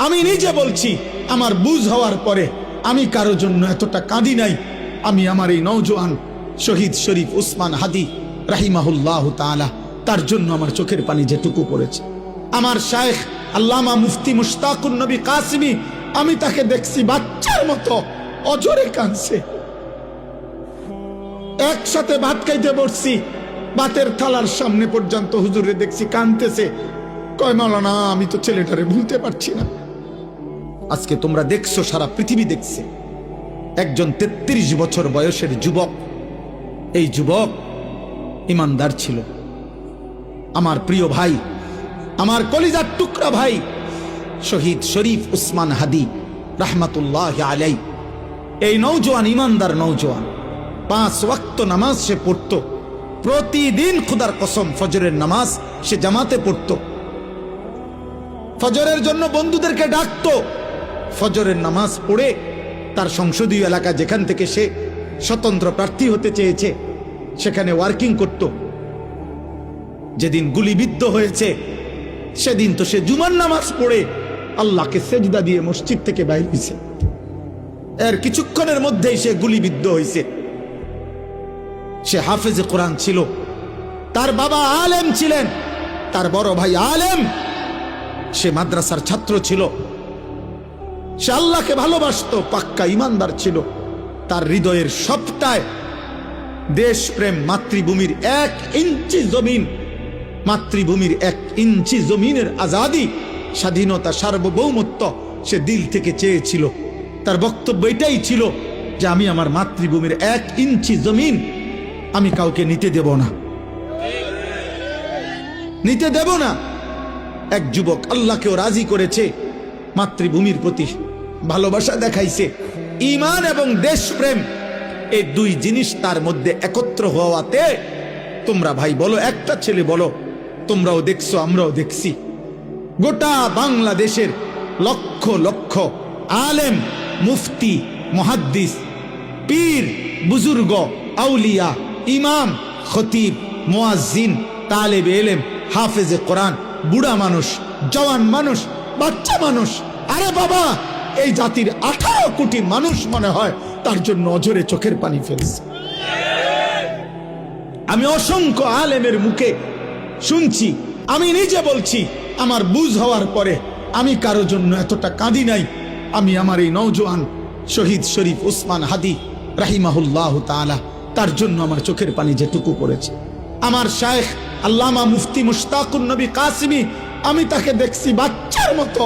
আমি নিজে বলছি, আমার বুঝ হওয়ার পরে আমি কারো জন্য এতটা কাঁদি নাই। আমি আমার এই নওজোয়ান শহীদ শরীফ উসমান হাদি রাহিমাহুল্লাহ তাআলা, তার জন্য আমার চোখের পানি যেটুকু পড়েছে। আমার শায়েখ আল্লামা মুফতি মুশতাকুন নবী কাসিমি, আমি তাকে দেখছি বাচ্চার মতো অজরে কাঁদছে। একসাথে ভাত খাইতে বসছি, ভাতের থালার সামনে পর্যন্ত হুজুরে দেখছি কাঁদতেছে। কয় মাওলানা, আমি তো ছেলেটারে ভুলতে পারছি না। আজকে তোমরা দেখছো, সারা পৃথিবী দেখছে, একজন 33 বছর বয়সের যুবক। এই যুবক ইমানদার ছিল। আমার প্রিয় ভাই, আমার কলিজার টুকরা ভাই শহীদ শরীফ উসমান হাদি রাহমাতুল্লাহ আলাই, এই নওজোয়ান ইমানদার নওজোয়ান 5 ওয়াক্ত নামাজ সে পড়তো প্রতিদিন। খুদার কসম, ফজরের নামাজ সে জামাতে পড়তো। ফজরের জন্য বন্ধুদেরকে ডাকতো। ফজরের নামাজ পড়ে তার সংসদীয় এলাকা, যেখান থেকে সে স্বতন্ত্র প্রার্থী হতে চেয়েছে, সেখানে ওয়ার্কিং করত। যেদিন গুলিবিদ্ধ হয়েছে সেদিন তো সে জুমার নামাজ পড়ে আল্লাহকে সেজদা দিয়ে মসজিদ থেকে বাইর হয়েছে। এর কিছুক্ষণের মধ্যেই সে গুলিবিদ্ধ হয়েছে। সে হাফেজে কোরআন ছিল, তার বাবা আলেম ছিলেন, তার বড় ভাই আলেম, সে মাদ্রাসার ছাত্র ছিল। সে আল্লাহকে ভালোবাসতো, পাক্কা ইমানদার ছিল। তার হৃদয়ের সবটায় দেশপ্রেম, মাতৃভূমির 1 ইঞ্চি জমিন, মাতৃভূমির 1 ইঞ্চি জমিনের আজাদি, স্বাধীনতা, সার্বভৌমত্ব সে দিল থেকে চেয়েছিল। তার বক্তব্য এটাই ছিল যে আমি আমার মাতৃভূমির 1 ইঞ্চি জমিন আমি কাউকে নিতে দেব না, নিতে দেব না। এক যুবক আল্লাহকেও রাজি করেছে, মাতৃভূমির প্রতি ভালোবাসা দেখাইছে। ঈমান এবং দেশপ্রেম, এই 2 জিনিস তার মধ্যে একত্র হওয়াতে, তোমরা ভাই বলো, একটা ছেলে বলো, তোমরাও দেখছো, আমরাও দেখছি, গোটা বাংলাদেশের লক্ষ লক্ষ আলেম, মুফতি, মুহাদ্দিস, পীর, বুজুর্গ, আউলিয়া, ইমাম, খতিব, মুয়াজ্জিন, তালেবে ইলম, হাফেজে কোরআন, বুড়া মানুষ, জওয়ান মানুষ, বাচ্চা মানুষ, আরে বাবা, এই জাতির 18 কোটি মানুষ মনে হয় তার জন্য অজরে চোখের পানি ফেলছে। আমি অসংখ্য আলেমের মুখে শুনছি, আমি নিজে বলছি, আমার বুঝ হওয়ার পরে আমি কারো জন্য এতটা কাঁদি নাই। আমি আমার এই নওজোয়ান শহীদ শরীফ উসমান হাদি রাহিমাহুল্লাহ তাআলা, তার জন্য আমার চোখের পানি যেটুকু পড়েছে। আমার শায়েখ আল্লামা মুফতি মুশতাকুন নবী কাসিমি, আমি তাকে দেখছি বাচ্চার মতো